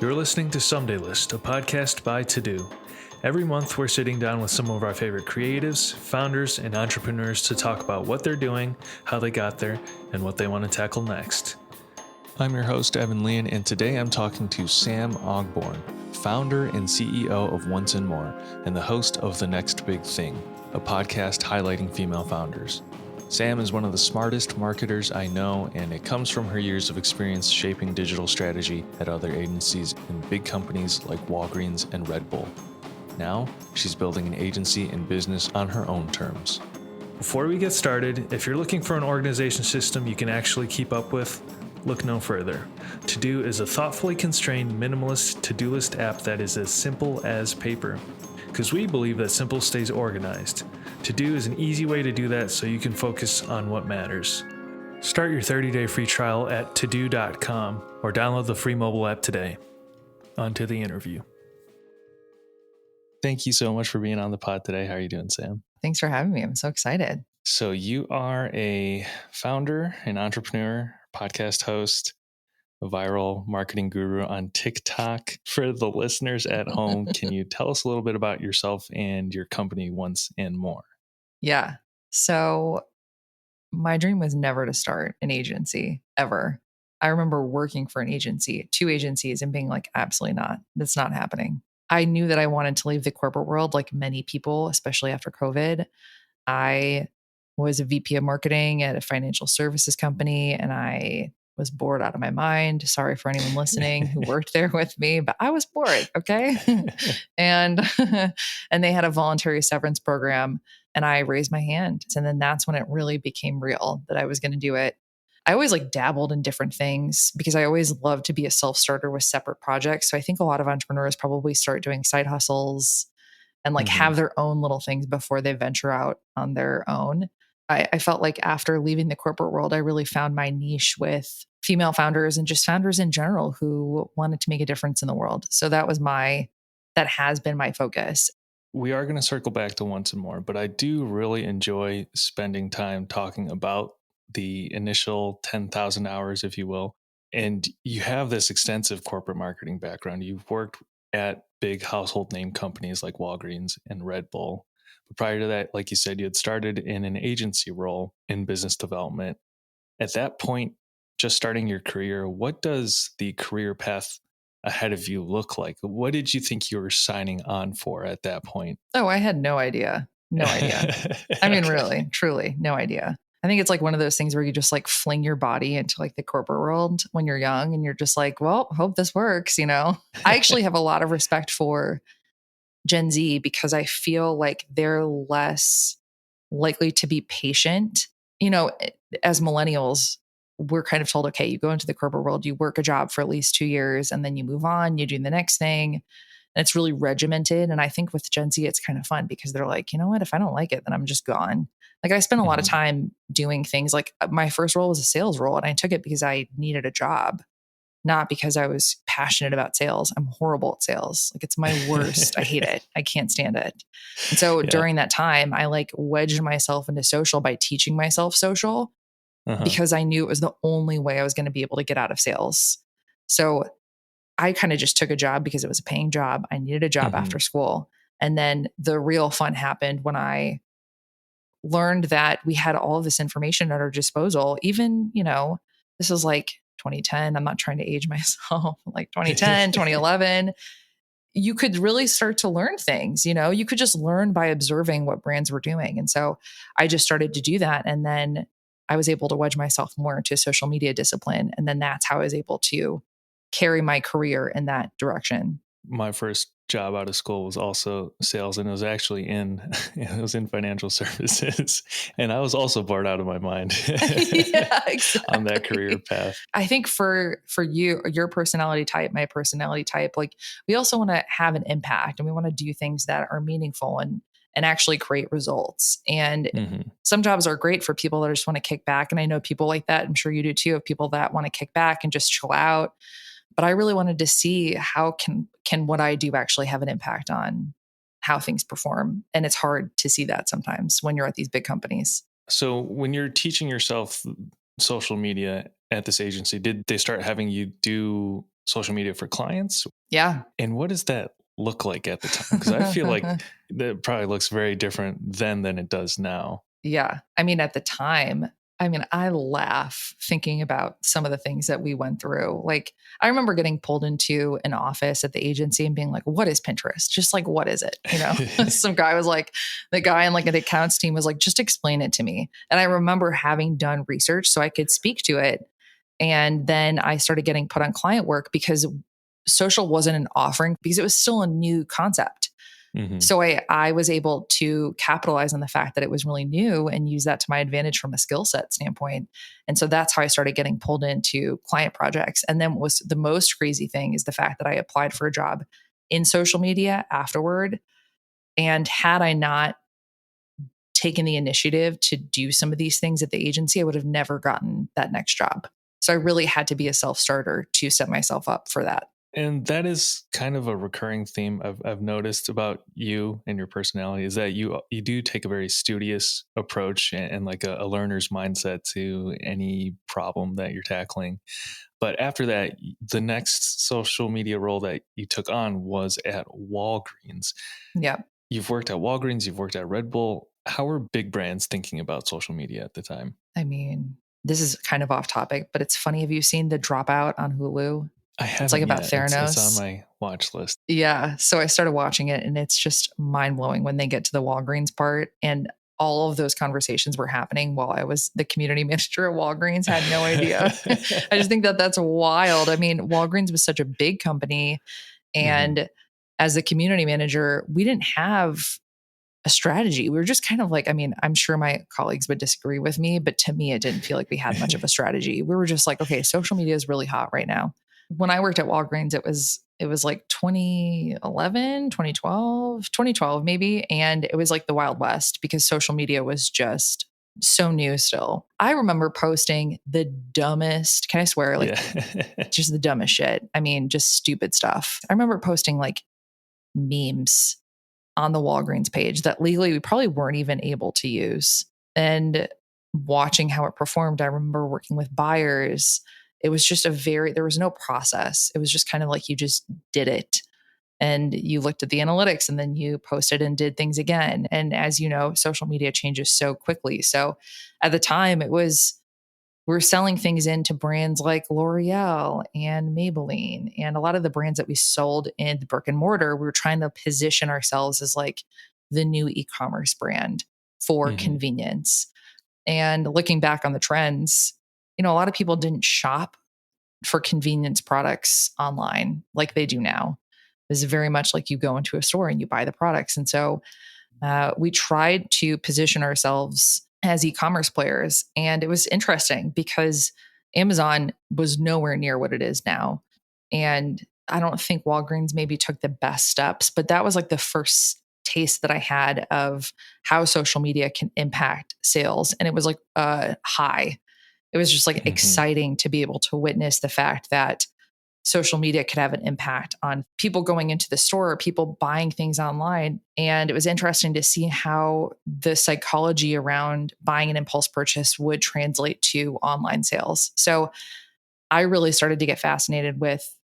You're listening to Someday List, a podcast by To Do. Every month, we're sitting down with some of our favorite creatives, founders, and entrepreneurs to talk about what they're doing, how they got there, and what they want to tackle next. I'm your host, Evan Leon, and today I'm talking to Sam Ogborn, founder and CEO of Once and More, and the host of The Next Big Thing, a podcast highlighting female founders. Sam is one of the smartest marketers I know, and it comes from her years of experience shaping digital strategy at other agencies and big companies like Walgreens and Red Bull. Now, she's building an agency and business on her own terms. Before we get started, if you're looking for an organization system you can actually keep up with, look no further. To Do is a thoughtfully constrained, minimalist to-do list app that is as simple as paper. Because we believe that simple stays organized. To Do is an easy way to do that so you can focus on what matters. Start your 30-day free trial at todo.com or download the free mobile app today. On to the interview. Thank you so much for being on the pod today. How are you doing, Sam? Thanks for having me. I'm so excited. So you are a founder, an entrepreneur, podcast host, a viral marketing guru on TikTok. For the listeners at home, can you tell us a little bit about yourself and your company, Once and More? Yeah. So my dream was never to start an agency ever. I remember working for an agency, 2 agencies, and being like, absolutely not. That's not happening. I knew that I wanted to leave the corporate world like many people, especially after COVID. I was a VP of marketing at a financial services company, and I was bored out of my mind. Sorry for anyone listening who worked there with me, but I was bored. Okay. and, and they had a voluntary severance program, and I raised my hand. And then that's when it really became real that I was going to do it. I always like dabbled in different things because I always loved to be a self-starter with separate projects. So I think a lot of entrepreneurs probably start doing side hustles and like have their own little things before they venture out on their own. I felt like after leaving the corporate world, I really found my niche with female founders and just founders in general who wanted to make a difference in the world. So that has been my focus. We are going to circle back to Once and More, but I do really enjoy spending time talking about the initial 10,000 hours, if you will. And you have this extensive corporate marketing background. You've worked at big household name companies like Walgreens and Red Bull. But prior to that, like you said, you had started in an agency role in business development. At that point, just starting your career, what does the career path ahead of you look like? What did you think you were signing on for at that point? Oh, I had no idea. No idea. I mean, really, truly, no idea. I think it's like one of those things where you just like fling your body into like the corporate world when you're young and you're just like, well, hope this works, you know? I actually have a lot of respect for Gen Z because I feel like they're less likely to be patient. You know, as millennials, we're kind of told, okay, you go into the corporate world, you work a job for at least 2 years, and then you move on, you do the next thing. And it's really regimented. And I think with Gen Z, it's kind of fun because they're like, you know what, if I don't like it, then I'm just gone. Like I spent a lot of time doing things like my first role was a sales role, and I took it because I needed a job, not because I was passionate about sales. I'm horrible at sales. Like it's my worst. I hate it. I can't stand it. And so during that time, I like wedged myself into social by teaching myself social because I knew it was the only way I was going to be able to get out of sales. So I kind of just took a job because it was a paying job. I needed a job after school. And then the real fun happened when I learned that we had all of this information at our disposal. Even, you know, this was like 2010. I'm not trying to age myself, like 2010, 2011. You could really start to learn things, you know, you could just learn by observing what brands were doing. And so I just started to do that. And then I was able to wedge myself more into social media discipline. And then that's how I was able to carry my career in that direction. My first job out of school was also sales, and it was actually in financial services, and I was also bored out of my mind Yeah, exactly. on that career path. I think for you, your personality type, my personality type, like we also want to have an impact and we want to do things that are meaningful and actually create results. And some jobs are great for people that just want to kick back. And I know people like that. I'm sure you do too, of people that want to kick back and just chill out. But I really wanted to see how can what I do actually have an impact on how things perform. And it's hard to see that sometimes when you're at these big companies. So when you're teaching yourself social media at this agency, did they start having you do social media for clients? Yeah. And what does that look like at the time? Because I feel like that probably looks very different then than it does now. Yeah. I mean, at the time, I mean, I laugh thinking about some of the things that we went through. Like, I remember getting pulled into an office at the agency and being like, what is Pinterest? Just like, what is it? You know, some guy was like, the guy in like an accounts team was like, just explain it to me. And I remember having done research so I could speak to it. And then I started getting put on client work because social wasn't an offering because it was still a new concept. Mhm. So I was able to capitalize on the fact that it was really new and use that to my advantage from a skill set standpoint. And so that's how I started getting pulled into client projects. And then what was the most crazy thing is the fact that I applied for a job in social media afterward. And had I not taken the initiative to do some of these things at the agency, I would have never gotten that next job. So I really had to be a self starter to set myself up for that. And that is kind of a recurring theme I've noticed about you and your personality is that you do take a very studious approach and like a learner's mindset to any problem that you're tackling. But after that, the next social media role that you took on was at Walgreens. Yeah. You've worked at Walgreens, you've worked at Red Bull. How are big brands thinking about social media at the time? I mean, this is kind of off topic, but it's funny. Have you seen The Dropout on Hulu? I It's like haven't about yet. It's on Theranos. my watch list. Yeah. So I started watching it and it's just mind blowing when they get to the Walgreens part. And all of those conversations were happening while I was the community manager at Walgreens. Had no idea. I just think that that's wild. I mean, Walgreens was such a big company. Mhm. And as the community manager, we didn't have a strategy. We were just kind of like, I mean, I'm sure my colleagues would disagree with me, but to me, it didn't feel like we had much of a strategy. We were just like, okay, social media is really hot right now. When I worked at Walgreens, it was like 2011, 2012, 2012 maybe. And it was like the Wild West because social media was just so new still. I remember posting the dumbest, can I swear, like Yeah. just the dumbest shit. I mean, just stupid stuff. I remember posting like memes on the Walgreens page that legally we probably weren't even able to use. And watching how it performed, I remember working with buyers. It was just there was no process. It was just kind of like you just did it and you looked at the analytics and then you posted and did things again. And as you know, social media changes so quickly. So at the time, we're selling things into brands like L'Oreal and Maybelline. And a lot of the brands that we sold in the brick and mortar, we were trying to position ourselves as like the new e-commerce brand for Mhm. convenience. And looking back on the trends, a lot of people didn't shop for convenience products online like they do now. It's very much like you go into a store and you buy the products. And so we tried to position ourselves as e-commerce players, and it was interesting because Amazon was nowhere near what it is now. And I don't think Walgreens maybe took the best steps, but that was like the first taste that I had of how social media can impact sales. And it was like high. It was just like Mhm. exciting to be able to witness the fact that social media could have an impact on people going into the store or people buying things online. And it was interesting to see how the psychology around buying an impulse purchase would translate to online sales. So I really started to get fascinated with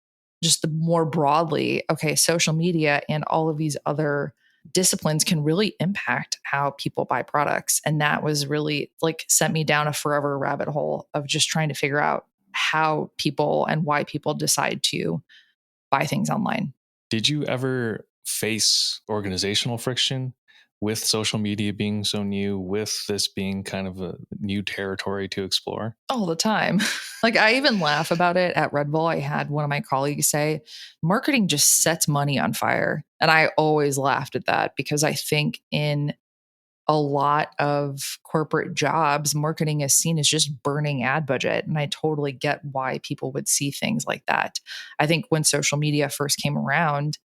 just the more broadly, okay, social media and all of these other disciplines can really impact how people buy products. And that was really like sent me down a forever rabbit hole of just trying to figure out how people and why people decide to buy things online. Did you ever face organizational friction with social media being so new, with this being kind of a new territory to explore? All the time. Like I even laugh about it at Red Bull. I had one of my colleagues say, marketing just sets money on fire. And I always laughed at that because I think in a lot of corporate jobs, marketing is seen as just burning ad budget. And I totally get why people would see things like that. I think when social media first came around,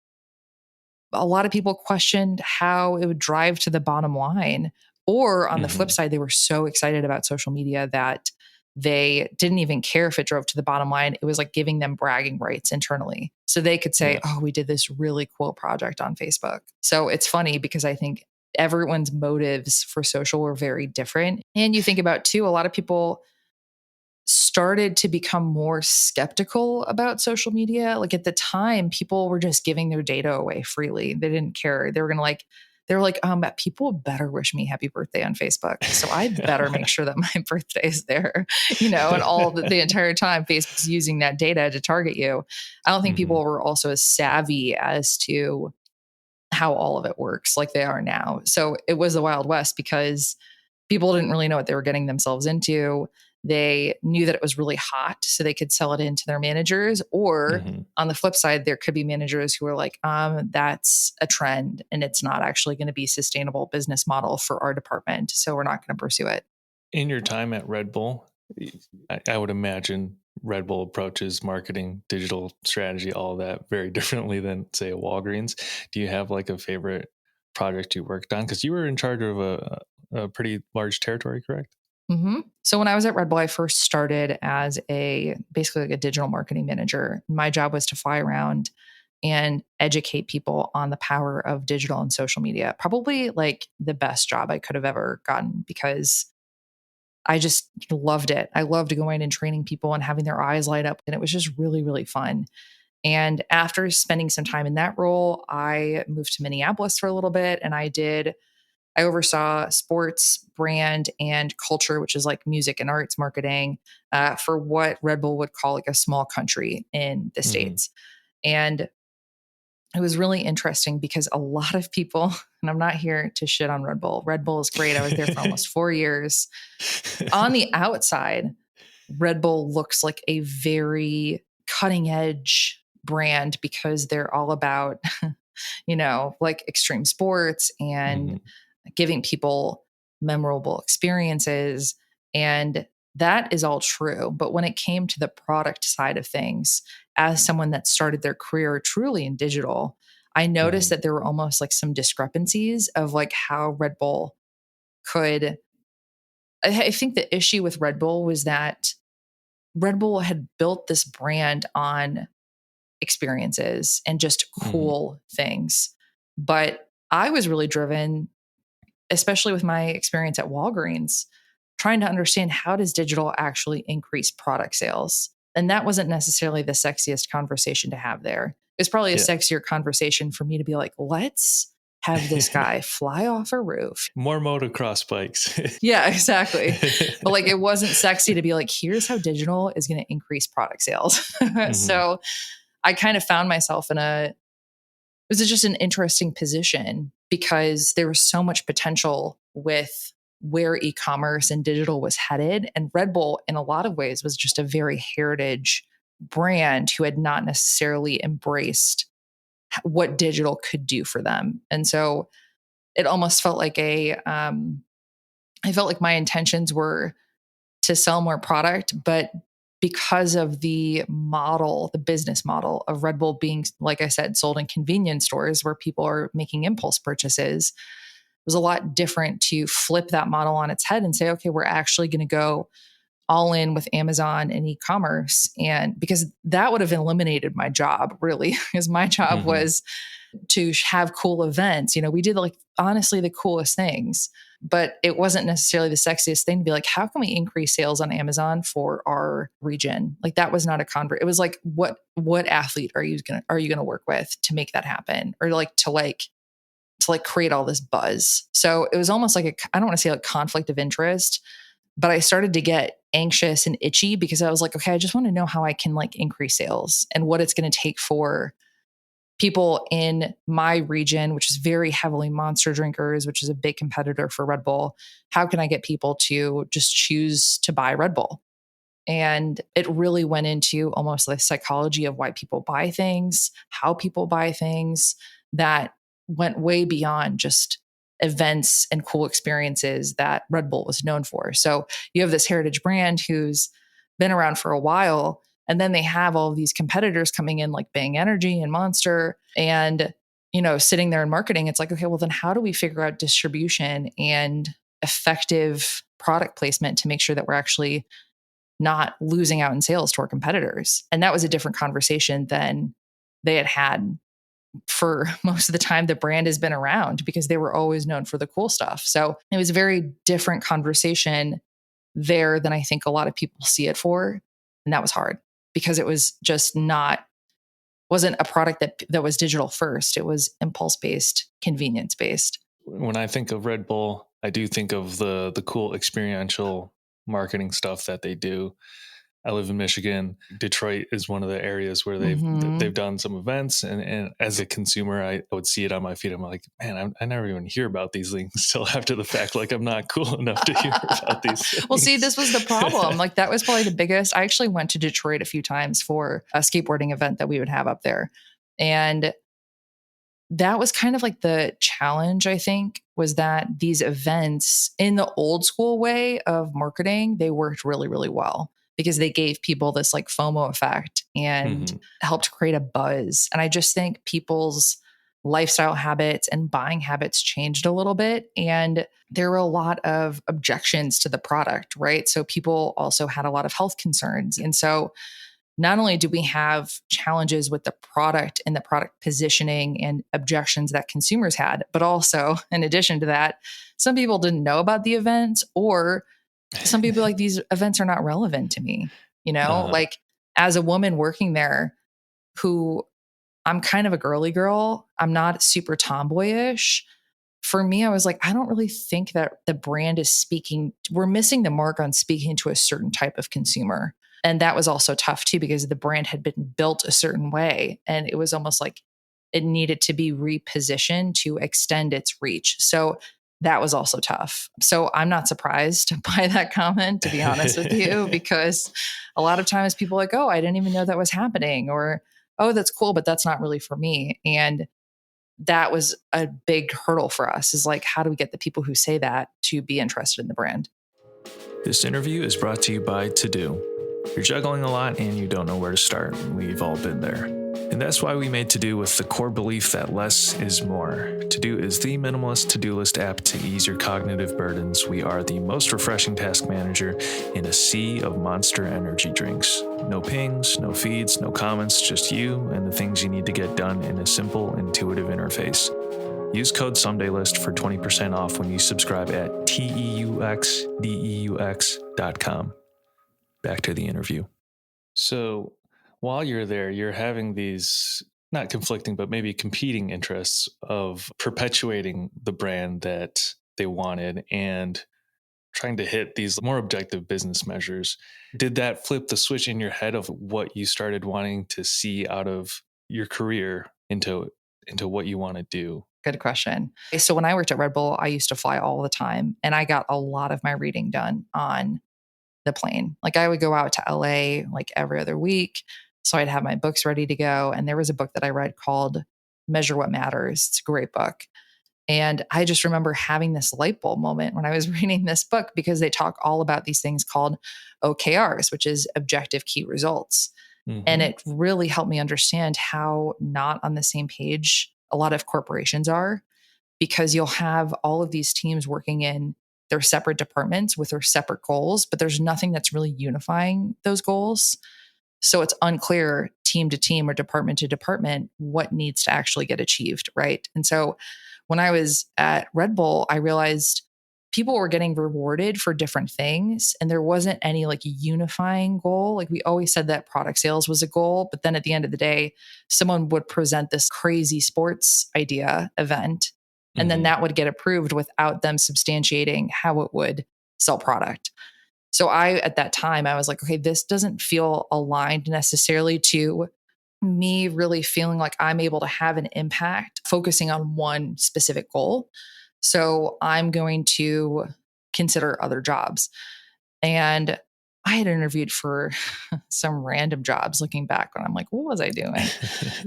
a lot of people questioned how it would drive to the bottom line. Or on the flip Mhm. side, they were so excited about social media that they didn't even care if it drove to the bottom line. It was like giving them bragging rights internally. So they could say, Yeah. oh, we did this really cool project on Facebook. So it's funny because I think everyone's motives for social were very different. And you think about too, a lot of people started to become more skeptical about social media. Like at the time, people were just giving their data away freely. They didn't care. They were like, people better wish me happy birthday on Facebook. So I better make sure that my birthday is there, and the entire time Facebook's using that data to target you. I don't think people were also as savvy as to how all of it works like they are now. So it was the Wild West because people didn't really know what they were getting themselves into. They knew that it was really hot, so they could sell it into their managers. Or on the flip side, there could be managers who are like, that's a trend and it's not actually going to be a sustainable business model for our department. So we're not going to pursue it. In your time at Red Bull, I would imagine Red Bull approaches marketing, digital strategy, all that very differently than, say, a Walgreens. Do you have like a favorite project you worked on? Because you were in charge of a pretty large territory, correct? Mm-hmm. So when I was at Red Bull, I first started as basically like a digital marketing manager. My job was to fly around and educate people on the power of digital and social media. Probably like the best job I could have ever gotten because I just loved it. I loved going and training people and having their eyes light up. And it was just really, really fun. And after spending some time in that role, I moved to Minneapolis for a little bit and I oversaw sports, brand, and culture, which is like music and arts marketing for what Red Bull would call like a small country in the States. And it was really interesting because a lot of people, and I'm not here to shit on Red Bull. Red Bull is great. I was there for almost 4 years. On the outside, Red Bull looks like a very cutting edge brand because they're all about, like extreme sports and giving people memorable experiences. And that is all true. But when it came to the product side of things, as someone that started their career truly in digital, I noticed that there were almost like some discrepancies of like how Red Bull could. I think the issue with Red Bull was that Red Bull had built this brand on experiences and just cool things. But I was really driven, especially with my experience at Walgreens, trying to understand how does digital actually increase product sales? And that wasn't necessarily the sexiest conversation to have there. It's probably a sexier conversation for me to be like, let's have this guy fly off a roof. More motocross bikes. Yeah, exactly. But like, it wasn't sexy to be like, here's how digital is going to increase product sales. So I kind of found myself it was just an interesting position because there was so much potential with where e-commerce and digital was headed. And Red Bull, in a lot of ways, was just a very heritage brand who had not necessarily embraced what digital could do for them. And so it almost felt like I felt like my intentions were to sell more product, but because of the business model of Red Bull being, like I said, sold in convenience stores where people are making impulse purchases, it was a lot different to flip that model on its head and say, okay, we're actually going to go all in with Amazon and e-commerce. And because that would have eliminated my job, really, because my job was to have cool events. We did like honestly the coolest things, but it wasn't necessarily the sexiest thing to be like, how can we increase sales on Amazon for our region? Like that was not a convert. It was like, what athlete are you gonna work with to make that happen? Or to create all this buzz. So it was almost like I don't want to say like conflict of interest, but I started to get anxious and itchy because I was like, okay, I just want to know how I can like increase sales and what it's going to take for people in my region, which is very heavily Monster drinkers, which is a big competitor for Red Bull. How can I get people to just choose to buy Red Bull? And it really went into almost the psychology of why people buy things, how people buy things, that went way beyond just events and cool experiences that Red Bull was known for. So you have this heritage brand who's been around for a while, and then they have all of these competitors coming in like Bang Energy and Monster and, sitting there in marketing. It's like, okay, well then how do we figure out distribution and effective product placement to make sure that we're actually not losing out in sales to our competitors? And that was a different conversation than they had for most of the time the brand has been around because they were always known for the cool stuff. So it was a very different conversation there than I think a lot of people see it for. And that was hard because it was just wasn't a product that was digital first. It was impulse based, convenience based. When I think of Red Bull, I do think of the cool experiential marketing stuff that they do. I live in Michigan. Detroit is one of the areas where they've done some events, and as a consumer, I would see it on my feed. I'm like, man, I never even hear about these things till after the fact. Like, I'm not cool enough to hear about these things. Well, see, this was the problem. Like, that was probably the biggest. I actually went to Detroit a few times for a skateboarding event that we would have up there, and that was kind of like the challenge, I think, was that these events in the old school way of marketing, they worked really, really well because they gave people this like FOMO effect and helped create a buzz. And I just think people's lifestyle habits and buying habits changed a little bit. And there were a lot of objections to the product, right? So people also had a lot of health concerns. And so not only do we have challenges with the product and the product positioning and objections that consumers had, but also in addition to that, some people didn't know about the events, or some people like, these events are not relevant to me. Like, as a woman working there, who I'm kind of a girly girl, I'm not super tomboyish. For me, I was like, I don't really think that the brand is we're missing the mark on speaking to a certain type of consumer. And that was also tough too, because the brand had been built a certain way. And it was almost like it needed to be repositioned to extend its reach. So that was also tough. So I'm not surprised by that comment, to be honest with you, because a lot of times people are like, oh, I didn't even know that was happening, or, oh, that's cool, but that's not really for me. And that was a big hurdle for us, is like, how do we get the people who say that to be interested in the brand? This interview is brought to you by To Do. You're juggling a lot and you don't know where to start. We've all been there. And that's why we made To Do with the core belief that less is more. To Do is the minimalist to-do list app to ease your cognitive burdens. We are the most refreshing task manager in a sea of monster energy drinks. No pings, no feeds, no comments, just you and the things you need to get done in a simple, intuitive interface. Use code SomedayList for 20% off when you subscribe at TEUXDEUX.com. Back to the interview. So while you're there, you're having these not conflicting, but maybe competing interests of perpetuating the brand that they wanted and trying to hit these more objective business measures. Did that flip the switch in your head of what you started wanting to see out of your career into what you want to do? Good question. So when I worked at Red Bull, I used to fly all the time, and I got a lot of my reading done on the plane. Like, I would go out to LA like every other week. So I'd have my books ready to go. And there was a book that I read called Measure What Matters. It's a great book. And I just remember having this light bulb moment when I was reading this book, because they talk all about these things called OKRs, which is objective key results. And it really helped me understand how not on the same page a lot of corporations are, because you'll have all of these teams working in their separate departments with their separate goals, but there's nothing that's really unifying those goals. So it's unclear team to team or department to department what needs to actually get achieved, right? And so when I was at Red Bull, I realized people were getting rewarded for different things, and there wasn't any like unifying goal. Like, we always said that product sales was a goal, but then at the end of the day, someone would present this crazy sports idea event, and then that would get approved without them substantiating how it would sell product. So at that time, I was like, okay, this doesn't feel aligned necessarily to me really feeling like I'm able to have an impact focusing on one specific goal. So I'm going to consider other jobs. And I had interviewed for some random jobs looking back, when I'm like, what was I doing?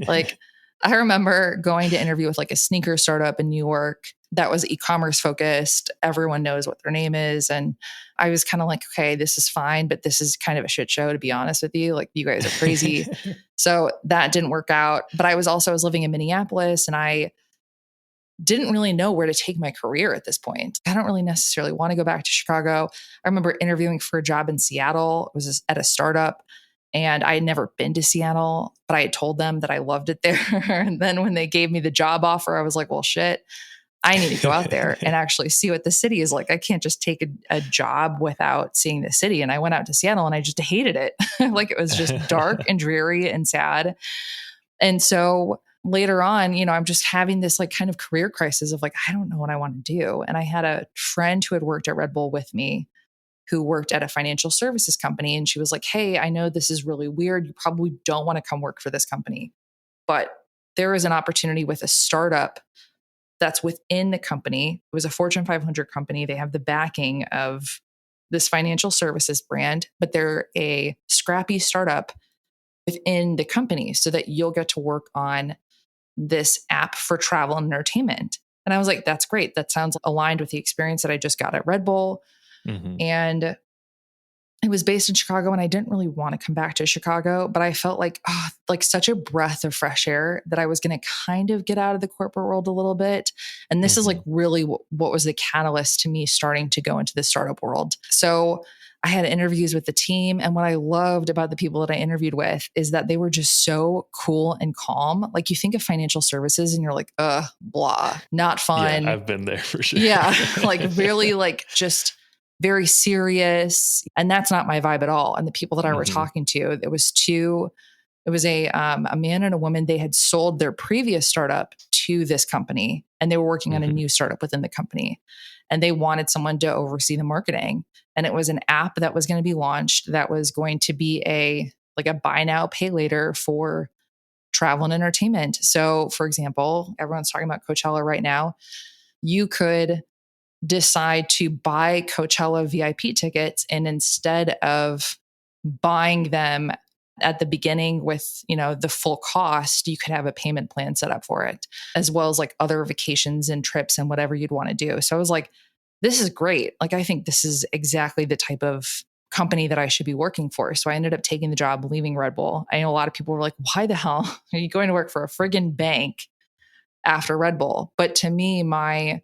Like, I remember going to interview with like a sneaker startup in New York that was e-commerce focused. Everyone knows what their name is. And I was kind of like, okay, this is fine, but this is kind of a shit show, to be honest with you. Like, you guys are crazy. So that didn't work out. But I was living in Minneapolis, and I didn't really know where to take my career at this point. I don't really necessarily want to go back to Chicago. I remember interviewing for a job in Seattle. It was at a startup, and I had never been to Seattle, but I had told them that I loved it there. And then when they gave me the job offer, I was like, well, shit, I need to go out there and actually see what the city is like. I can't just take a job without seeing the city. And I went out to Seattle and I just hated it. Like it was just dark and dreary and sad. And so later on, I'm just having this like kind of career crisis of like, I don't know what I want to do. And I had a friend who had worked at Red Bull with me who worked at a financial services company. And she was like, hey, I know this is really weird. You probably don't want to come work for this company, but there is an opportunity with a startup that's within the company. It was a Fortune 500 company. They have the backing of this financial services brand, but they're a scrappy startup within the company so that you'll get to work on this app for travel and entertainment. And I was like, that's great. That sounds aligned with the experience that I just got at Red Bull. Mm-hmm. And it was based in Chicago and I didn't really want to come back to Chicago, but I felt like, like such a breath of fresh air that I was going to kind of get out of the corporate world a little bit. And this is like really what was the catalyst to me starting to go into the startup world. So I had interviews with the team. And what I loved about the people that I interviewed with is that they were just so cool and calm. Like you think of financial services and you're like, blah, not fun. Yeah, I've been there for sure. Yeah. Like really like just very serious. And that's not my vibe at all. And the people that I were talking to, it was a man and a woman. They had sold their previous startup to this company and they were working on a new startup within the company. And they wanted someone to oversee the marketing. And it was an app that was going to be launched that was going to be a buy now, pay later for travel and entertainment. So for example, everyone's talking about Coachella right now. You could decide to buy Coachella VIP tickets, and instead of buying them at the beginning with, the full cost, you could have a payment plan set up for it, as well as like other vacations and trips and whatever you'd want to do. So I was like, this is great. Like, I think this is exactly the type of company that I should be working for. So I ended up taking the job, leaving Red Bull. I know a lot of people were like, why the hell are you going to work for a friggin' bank after Red Bull? But to me, my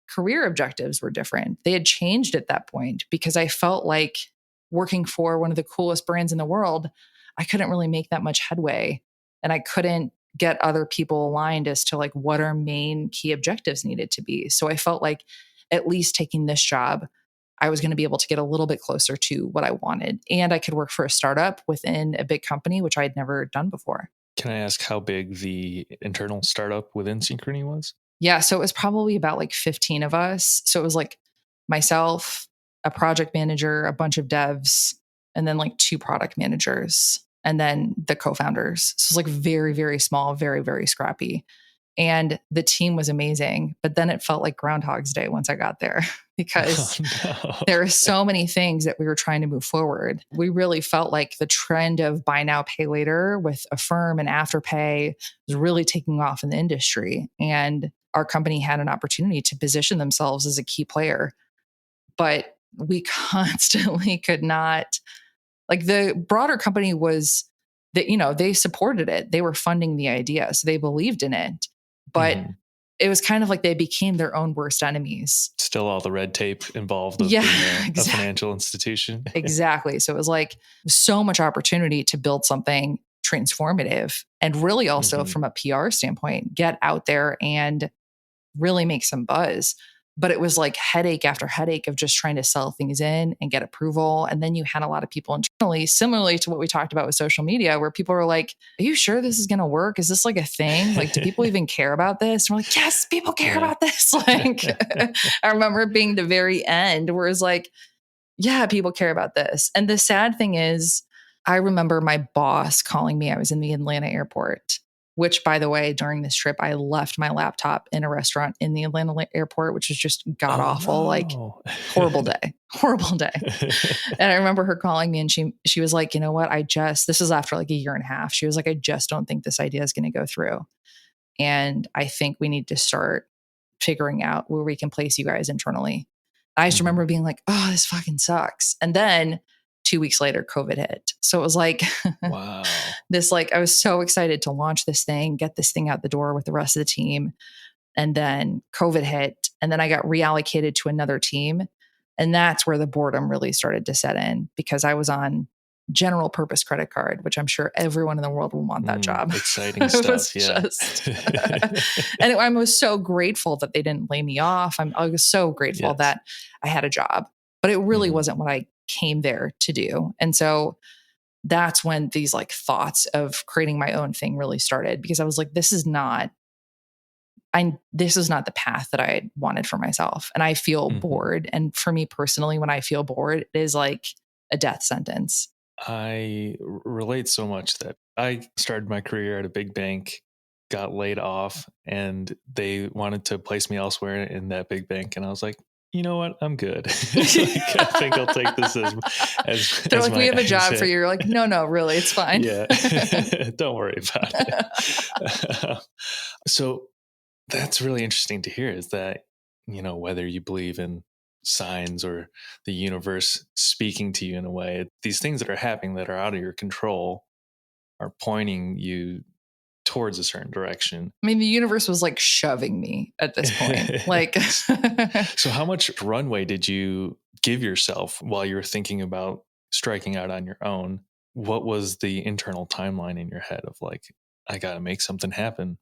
career objectives were different. They had changed at that point because I felt like working for one of the coolest brands in the world, I couldn't really make that much headway and I couldn't get other people aligned as to like what our main key objectives needed to be. So I felt like at least taking this job, I was going to be able to get a little bit closer to what I wanted. And I could work for a startup within a big company, which I had never done before. Can I ask how big the internal startup within Synchrony was? Yeah. So it was probably about like 15 of us. So it was like myself, a project manager, a bunch of devs, and then like 2 product managers, and then the co-founders. So it's like very, very small, very, very scrappy. And the team was amazing. But then it felt like Groundhog's Day once I got there because there are so many things that we were trying to move forward. We really felt like the trend of buy now, pay later with Affirm and Afterpay was really taking off in the industry. And our company had an opportunity to position themselves as a key player. But we constantly could not, like the broader company was that, they supported it. They were funding the idea. So they believed in it. But it was kind of like they became their own worst enemies. Still all the red tape involved of being a financial institution. Exactly. So it was like so much opportunity to build something transformative and really also from a PR standpoint, get out there and really make some buzz. But it was like headache after headache of just trying to sell things in and get approval. And then you had a lot of people internally, similarly to what we talked about with social media, where people were like, are you sure this is going to work? Is this like a thing? Like, do people even care about this? And we're like, yes, people care about this. Like, I remember it being the very end where it's like, yeah, people care about this. And the sad thing is, I remember my boss calling me. I was in the Atlanta airport, which, by the way, during this trip, I left my laptop in a restaurant in the Atlanta airport, which was just god awful, like horrible day. And I remember her calling me and she was like, you know what? This is after like a year and a half. She was like, I just don't think this idea is going to go through. And I think we need to start figuring out where we can place you guys internally. I just remember being like, oh, this fucking sucks. And then 2 weeks later, COVID hit. So it was like, wow, this, like, I was so excited to launch this thing, get this thing out the door with the rest of the team. And then COVID hit. And then I got reallocated to another team. And that's where the boredom really started to set in because I was on general purpose credit card, which I'm sure everyone in the world will want that job. Exciting It was stuff. Yeah. just, and I was so grateful that they didn't lay me off. I was so grateful Yes. that I had a job, but it really Mhm. wasn't what I came there to do. And so that's when these like thoughts of creating my own thing really started, because I was like, this is not the path that I wanted for myself. And I feel Mhm. bored. And for me personally, when I feel bored, it is like a death sentence. I relate so much that I started my career at a big bank, got laid off, and they wanted to place me elsewhere in that big bank. And I was like, you know what? I'm good. Like, I think I'll take this They're as like, we my have a job for exit. you. You're like, no, really, it's fine. Yeah. Don't worry about it. So that's really interesting to hear, is that, whether you believe in signs or the universe speaking to you in a way, these things that are happening that are out of your control are pointing you towards a certain direction. I mean, the universe was like shoving me at this point. Like, So how much runway did you give yourself while you were thinking about striking out on your own? What was the internal timeline in your head of like, I got to make something happen?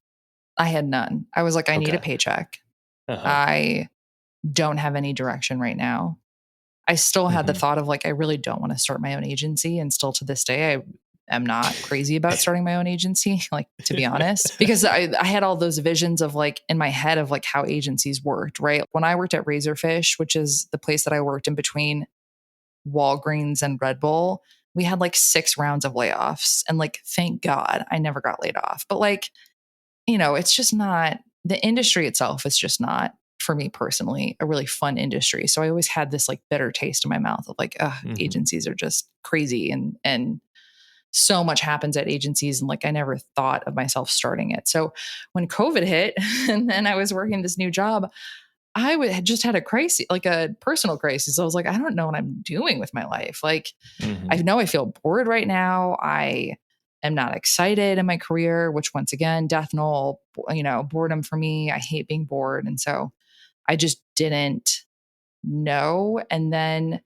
I had none. I was like, I need a Okay. paycheck. Uh-huh. I don't have any direction right now. I still had the Mhm. thought of like, I really don't want to start my own agency. And still to this day, I am not crazy about starting my own agency, like, to be honest, because I had all those visions of like in my head of like how agencies worked, right? When I worked at Razorfish, which is the place that I worked in between Walgreens and Red Bull, we had like 6 rounds of layoffs. And like, thank God I never got laid off. But like, it's just not, the industry itself is just not, for me personally, a really fun industry. So I always had this like bitter taste in my mouth of like, Mhm. agencies are just crazy, and so much happens at agencies, and like I never thought of myself starting it. So when COVID hit and then I was working this new job, had just had a crisis, like a personal crisis. I was like, I don't know what I'm doing with my life. Like, I Mhm. know I feel bored right now. I am not excited in my career, which once again, death knell, boredom for me. I hate being bored. And so I just didn't know. And then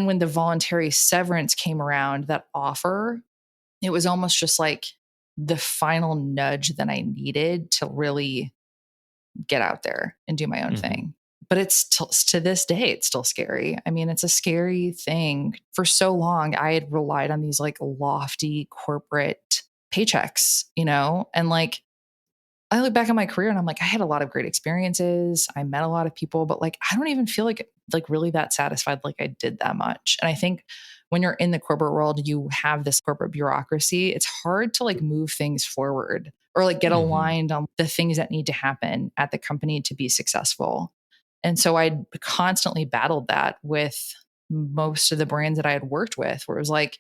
when the voluntary severance came around, that offer, it was almost just like the final nudge that I needed to really get out there and do my own Mhm. thing. But to this day, it's still scary. I mean, it's a scary thing. For so long, I had relied on these like lofty corporate paychecks, and like I look back on my career and I'm like, I had a lot of great experiences. I met a lot of people, but like, I don't even feel like really that satisfied. Like I did that much. And I think when you're in the corporate world, you have this corporate bureaucracy. It's hard to like move things forward or like get Mhm. aligned on the things that need to happen at the company to be successful. And so I constantly battled that with most of the brands that I had worked with, where it was like,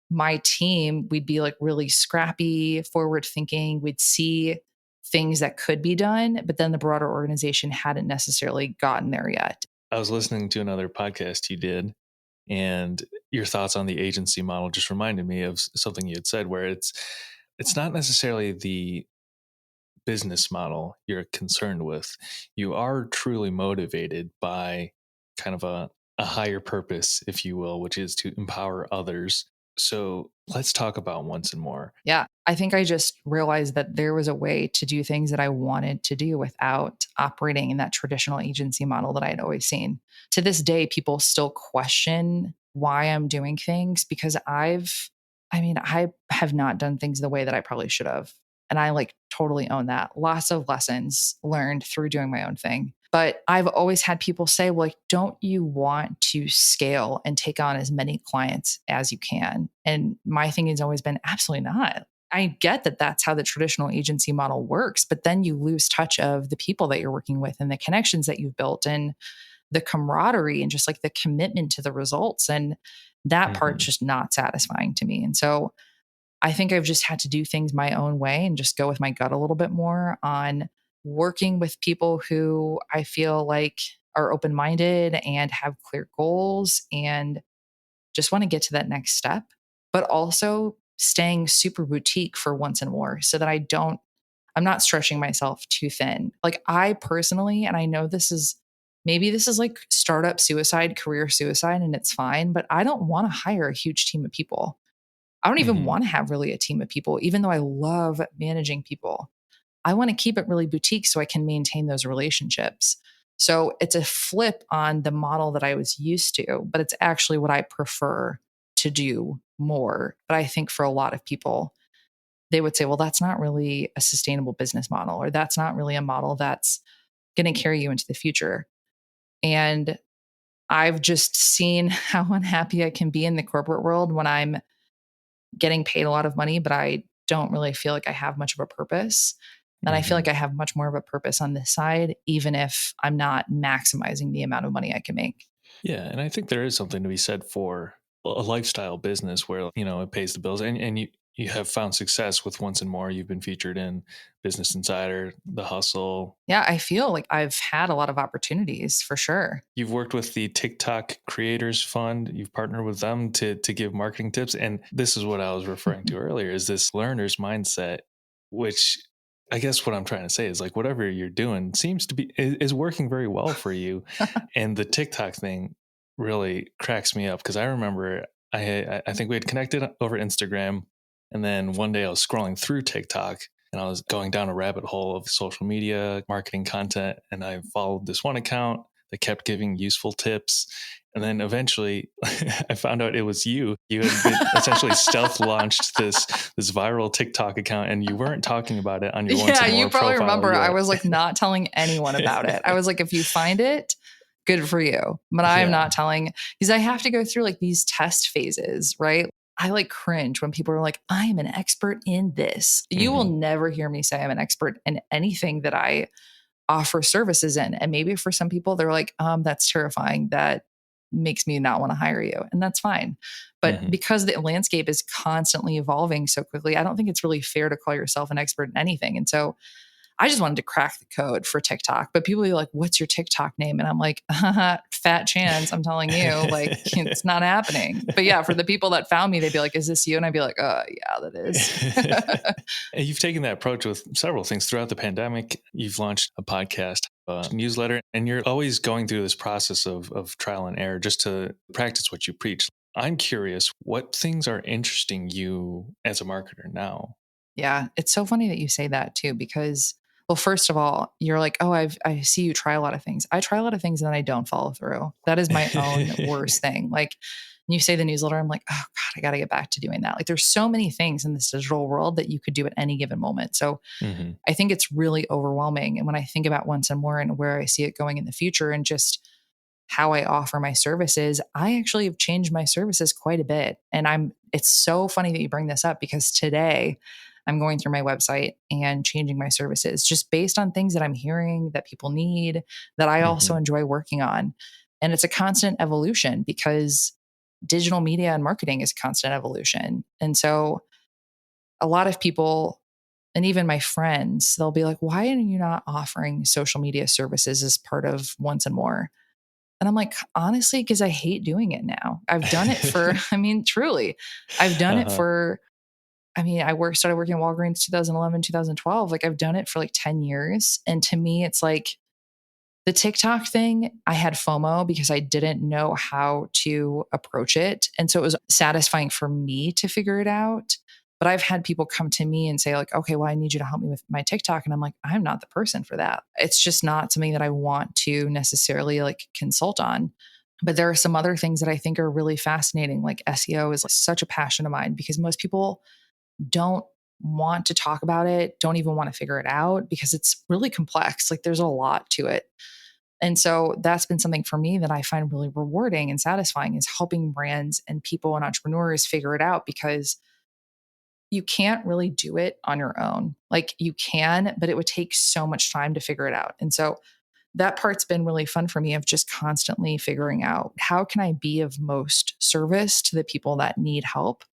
my team, we'd be like really scrappy, forward thinking. We'd see things that could be done, but then the broader organization hadn't necessarily gotten there yet. I was listening to another podcast you did, and your thoughts on the agency model just reminded me of something you had said, where it's not necessarily the business model you're concerned with. You are truly motivated by kind of a higher purpose, if you will, which is to empower others. So let's talk about once and more. Yeah. I think I just realized that there was a way to do things that I wanted to do without operating in that traditional agency model that I had always seen. To this day, people still question why I'm doing things because I have not done things the way that I probably should have. And I like totally own that. Lots of lessons learned through doing my own thing. But I've always had people say, well, like, don't you want to scale and take on as many clients as you can? And my thing has always been absolutely not. I get that that's how the traditional agency model works, but then you lose touch of the people that you're working with and the connections that you've built and the camaraderie and just like the commitment to the results. And that part's Mhm. just not satisfying to me. And so I think I've just had to do things my own way and just go with my gut a little bit more on working with people who I feel like are open minded and have clear goals and just want to get to that next step, but also staying super boutique for once and more so that I'm not stretching myself too thin. Like I personally, and I know this is maybe this is like startup suicide, career suicide, and it's fine, but I don't want to hire a huge team of people. I don't even Hmm. want to have really a team of people, even though I love managing people. I want to keep it really boutique so I can maintain those relationships. So it's a flip on the model that I was used to, but it's actually what I prefer to do more. But I think for a lot of people, they would say, well, that's not really a sustainable business model, or that's not really a model that's going to carry you into the future. And I've just seen how unhappy I can be in the corporate world when I'm getting paid a lot of money, but I don't really feel like I have much of a purpose. And I feel Hmm. like I have much more of a purpose on this side, even if I'm not maximizing the amount of money I can make. Yeah, and I think there is something to be said for a lifestyle business where it pays the bills, and you have found success with Once and More. You've been featured in Business Insider, The Hustle. Yeah, I feel like I've had a lot of opportunities for sure. You've worked with the TikTok Creators Fund. You've partnered with them to give marketing tips, and this is what I was referring to earlier: is this learner's mindset, which I guess what I'm trying to say is like whatever you're doing seems to be is working very well for you. And the TikTok thing really cracks me up because I remember I think we had connected over Instagram, and then one day I was scrolling through TikTok and I was going down a rabbit hole of social media marketing content, and I followed this one account that kept giving useful tips. And then eventually I found out it was you. You had been essentially stealth launched this viral TikTok account, and you weren't talking about it on your Once Yeah, and you More probably profile remember I yet. was like not telling anyone about it. I was like, if you find it, good for you. But I'm Yeah. not telling because I have to go through like these test phases, right? I like cringe when people are like, I am an expert in this. You will Hmm. never hear me say I'm an expert in anything that I offer services in. And maybe for some people, they're like, that's terrifying. That makes me not want to hire you. And that's fine. But Hmm. because the landscape is constantly evolving so quickly, I don't think it's really fair to call yourself an expert in anything. And so I just wanted to crack the code for TikTok. But people are like, what's your TikTok name? And I'm like, fat chance. I'm telling you, like, it's not happening. But yeah, for the people that found me, they'd be like, is this you? And I'd be like, yeah, that is. And you've taken that approach with several things throughout the pandemic. You've launched a podcast, a newsletter, and you're always going through this process of trial and error just to practice what you preach. I'm curious, what things are interesting you as a marketer now? Yeah, it's so funny that you say that too, because, well, first of all, you're like, oh, I see you try a lot of things. I try a lot of things and then I don't follow through. That is my own worst thing. Like you say the newsletter, I'm like, oh God, I got to get back to doing that. Like there's so many things in this digital world that you could do at any given moment. So Hmm. I think it's really overwhelming. And when I think about Once and More and where I see it going in the future and just how I offer my services, I actually have changed my services quite a bit. And it's so funny that you bring this up because today I'm going through my website and changing my services just based on things that I'm hearing that people need that I also Hmm. enjoy working on. And it's a constant evolution because digital media and marketing is constant evolution. And so a lot of people, and even my friends, they'll be like, why are you not offering social media services as part of Once and More? And I'm like, honestly, because I hate doing it now. I've done it for, I mean, truly, I've done it Uh-huh. for, I mean, started working at Walgreens 2011, 2012. Like I've done it for like 10 years. And to me, it's like the TikTok thing, I had FOMO because I didn't know how to approach it. And so it was satisfying for me to figure it out. But I've had people come to me and say, like, okay, well, I need you to help me with my TikTok. And I'm like, I'm not the person for that. It's just not something that I want to necessarily like consult on. But there are some other things that I think are really fascinating. Like SEO is like such a passion of mine because most people don't want to talk about it, don't even want to figure it out because it's really complex. Like there's a lot to it. And so that's been something for me that I find really rewarding and satisfying is helping brands and people and entrepreneurs figure it out because you can't really do it on your own. Like you can, but it would take so much time to figure it out. And so that part's been really fun for me of just constantly figuring out how can I be of most service to the people that need help,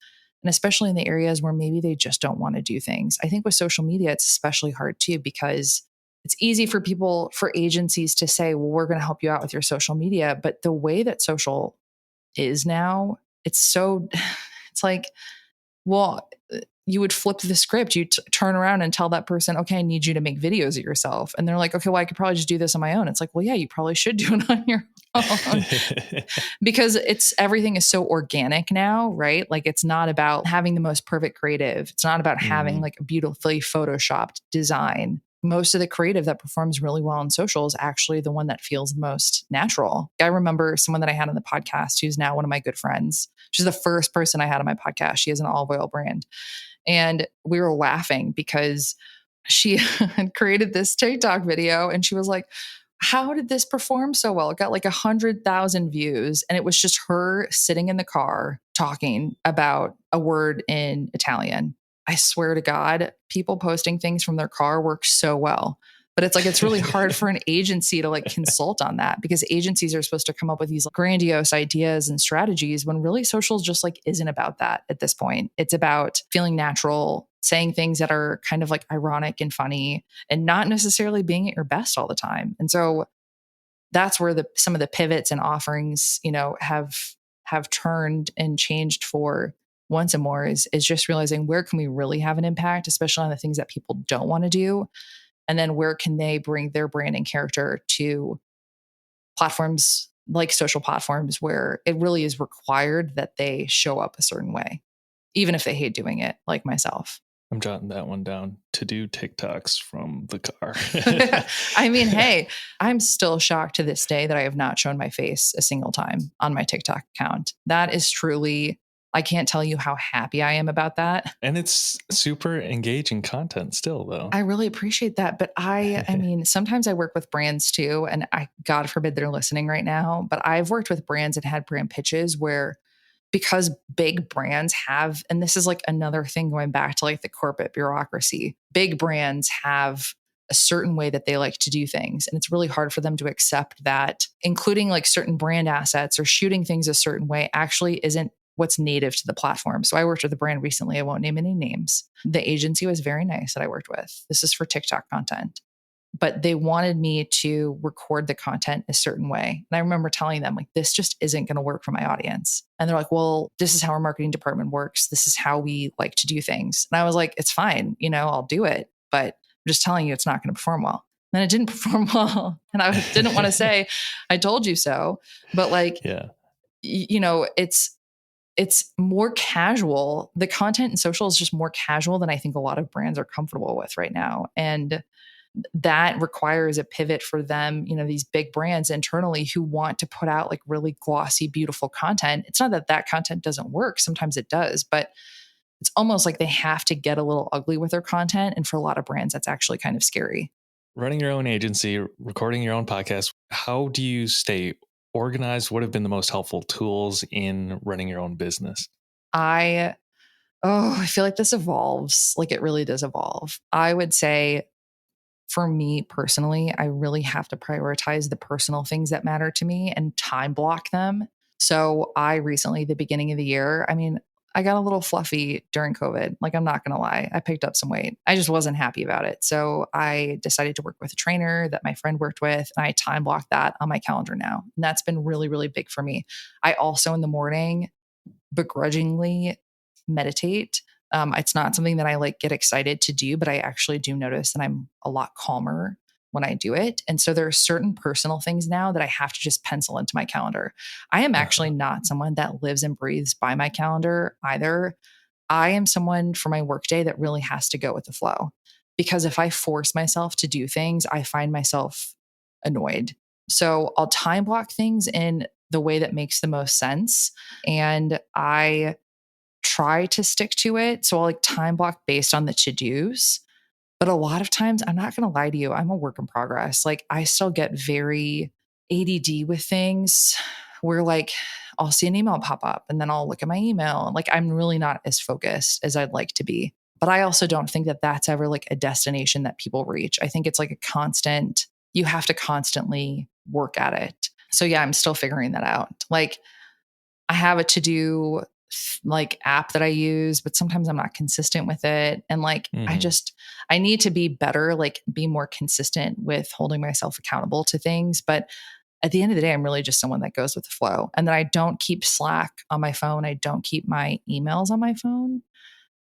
and especially in the areas where maybe they just don't want to do things. I think with social media it's especially hard too because it's easy for people, for agencies to say, well, we're going to help you out with your social media, but the way that social is now, it's so it's like Well, you would flip the script. You turn around and tell that person, okay, I need you to make videos of yourself. And they're like, okay, well, I could probably just do this on my own. It's like, well, yeah, you probably should do it on your own because everything is so organic now, right? Like it's not about having the most perfect creative. It's not about having like a beautifully photoshopped design. Most of the creative that performs really well on social is actually the one that feels the most natural. I remember someone that I had on the podcast who's now one of my good friends. She's the first person I had on my podcast. She has an olive oil brand. And we were laughing because she had created this TikTok video and she was like, how did this perform so well? It got like 100,000 views. And it was just her sitting in the car talking about a word in Italian. I swear to God, people posting things from their car work so well. But it's like, it's really hard for an agency to like consult on that because agencies are supposed to come up with these grandiose ideas and strategies when really social just like isn't about that at this point. It's about feeling natural, saying things that are kind of like ironic and funny and not necessarily being at your best all the time. And so that's where some of the pivots and offerings, have turned and changed for once and more is just realizing where can we really have an impact, especially on the things that people don't want to do. And then where can they bring their brand and character to platforms like social platforms where it really is required that they show up a certain way, even if they hate doing it, like myself. I'm jotting that one down to do TikToks from the car. I mean, hey, I'm still shocked to this day that I have not shown my face a single time on my TikTok account. That is truly, I can't tell you how happy I am about that. And it's super engaging content still, though. I really appreciate that. But I mean, sometimes I work with brands too, and God forbid they're listening right now, but I've worked with brands and had brand pitches where because big brands have, and this is like another thing going back to like the corporate bureaucracy, big brands have a certain way that they like to do things. And it's really hard for them to accept that including like certain brand assets or shooting things a certain way actually isn't what's native to the platform. So I worked with a brand recently. I won't name any names. The agency was very nice that I worked with. This is for TikTok content. But they wanted me to record the content a certain way. And I remember telling them, like, this just isn't going to work for my audience. And they're like, well, this is how our marketing department works. This is how we like to do things. And I was like, it's fine. I'll do it. But I'm just telling you, it's not going to perform well. And it didn't perform well. And I didn't want to say, I told you so. But like, yeah, it's more casual. The content in social is just more casual than I think a lot of brands are comfortable with right now. And that requires a pivot for them, these big brands internally who want to put out like really glossy, beautiful content. It's not that content doesn't work. Sometimes it does, but it's almost like they have to get a little ugly with their content. And for a lot of brands, that's actually kind of scary. Running your own agency, recording your own podcast, how do you stay organized? What have been the most helpful tools in running your own business? I feel like this evolves. Like it really does evolve. I would say for me personally, I really have to prioritize the personal things that matter to me and time block them. So I recently, the beginning of the year, I got a little fluffy during COVID. Like, I'm not going to lie. I picked up some weight. I just wasn't happy about it. So I decided to work with a trainer that my friend worked with, and I time blocked that on my calendar now. And that's been really, really big for me. I also in the morning begrudgingly meditate. It's not something that I like get excited to do, but I actually do notice that I'm a lot calmer when I do it. And so there are certain personal things now that I have to just pencil into my calendar. I am actually not someone that lives and breathes by my calendar either. I am someone for my workday that really has to go with the flow because if I force myself to do things, I find myself annoyed. So I'll time block things in the way that makes the most sense. And I try to stick to it. So I'll like time block based on the to-dos. But a lot of times, I'm not going to lie to you, I'm a work in progress. Like I still get very ADD with things where like I'll see an email pop up and then I'll look at my email. And like I'm really not as focused as I'd like to be. But I also don't think that that's ever like a destination that people reach. I think it's like a constant, you have to constantly work at it. So yeah, I'm still figuring that out. Like I have a to-do like app that I use, but sometimes I'm not consistent with it. And like, I need to be better, like be more consistent with holding myself accountable to things. But at the end of the day, I'm really just someone that goes with the flow and that I don't keep Slack on my phone. I don't keep my emails on my phone.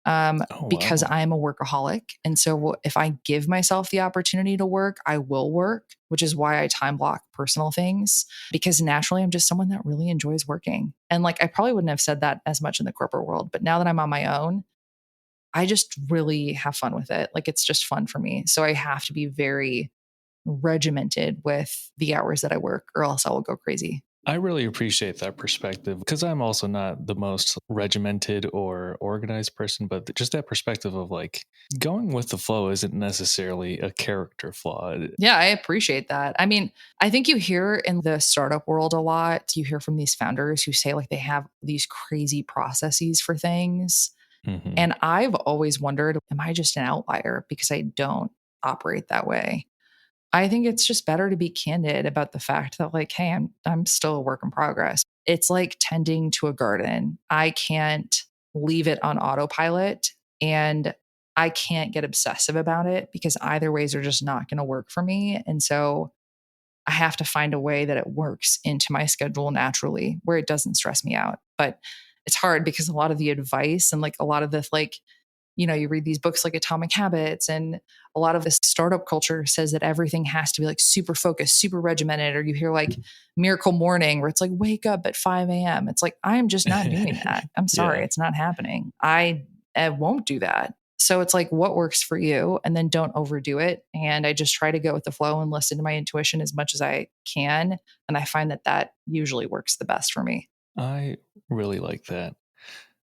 Oh, because wow. I'm a workaholic. And so if I give myself the opportunity to work, I will work, which is why I time block personal things, because naturally I'm just someone that really enjoys working. And like, I probably wouldn't have said that as much in the corporate world, but now that I'm on my own, I just really have fun with it. Like, it's just fun for me. So I have to be very regimented with the hours that I work, or else I will go crazy. I really appreciate that perspective because I'm also not the most regimented or organized person, but just that perspective of like going with the flow isn't necessarily a character flaw. Yeah, I appreciate that. I mean, I think you hear in the startup world a lot, you hear from these founders who say like they have these crazy processes for things. Mhm. And I've always wondered, am I just an outlier because I don't operate that way? I think it's just better to be candid about the fact that like, hey, I'm still a work in progress. It's like tending to a garden. I can't leave it on autopilot, and I can't get obsessive about it because either ways are just not going to work for me. And so I have to find a way that it works into my schedule naturally where it doesn't stress me out. But it's hard because a lot of the advice and like a lot of the like, you read these books like Atomic Habits, and a lot of this startup culture says that everything has to be like super focused, super regimented. Or you hear like Miracle Morning, where it's like wake up at 5 a.m. It's like, I'm just not doing that. I'm sorry, Yeah. it's not happening. I won't do that. So it's like, what works for you? And then don't overdo it. And I just try to go with the flow and listen to my intuition as much as I can. And I find that that usually works the best for me. I really like that.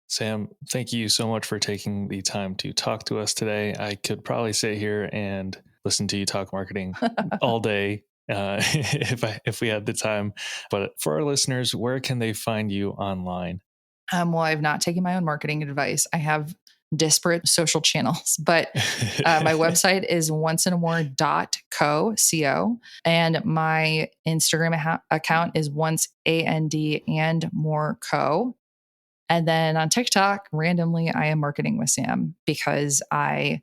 Sam, thank you so much for taking the time to talk to us today. I could probably sit here and listen to you talk marketing all day if we had the time. But for our listeners, where can they find you online? Well, I've not taken my own marketing advice. I have disparate social channels, but my website is onceandmore.co, and my Instagram account is once and and more co. And then on TikTok, randomly, I am marketing with Sam because I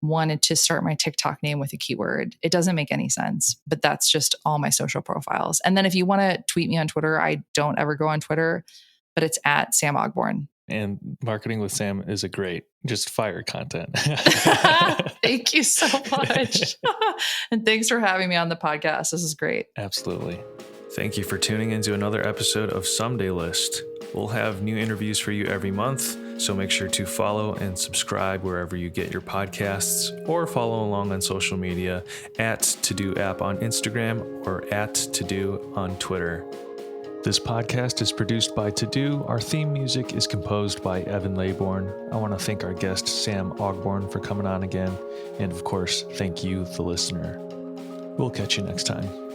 wanted to start my TikTok name with a keyword. It doesn't make any sense, but that's just all my social profiles. And then if you want to tweet me on Twitter, I don't ever go on Twitter, but it's at Sam Ogborn. And marketing with Sam is a great, just fire content. Thank you so much. And thanks for having me on the podcast. This is great. Absolutely. Thank you for tuning into another episode of Someday List. We'll have new interviews for you every month, so make sure to follow and subscribe wherever you get your podcasts, or follow along on social media at To Do App on Instagram or at To Do on Twitter. This podcast is produced by To Do. Our theme music is composed by Evan Laybourne. I want to thank our guest, Sam Ogborn, for coming on again. And of course, thank you, the listener. We'll catch you next time.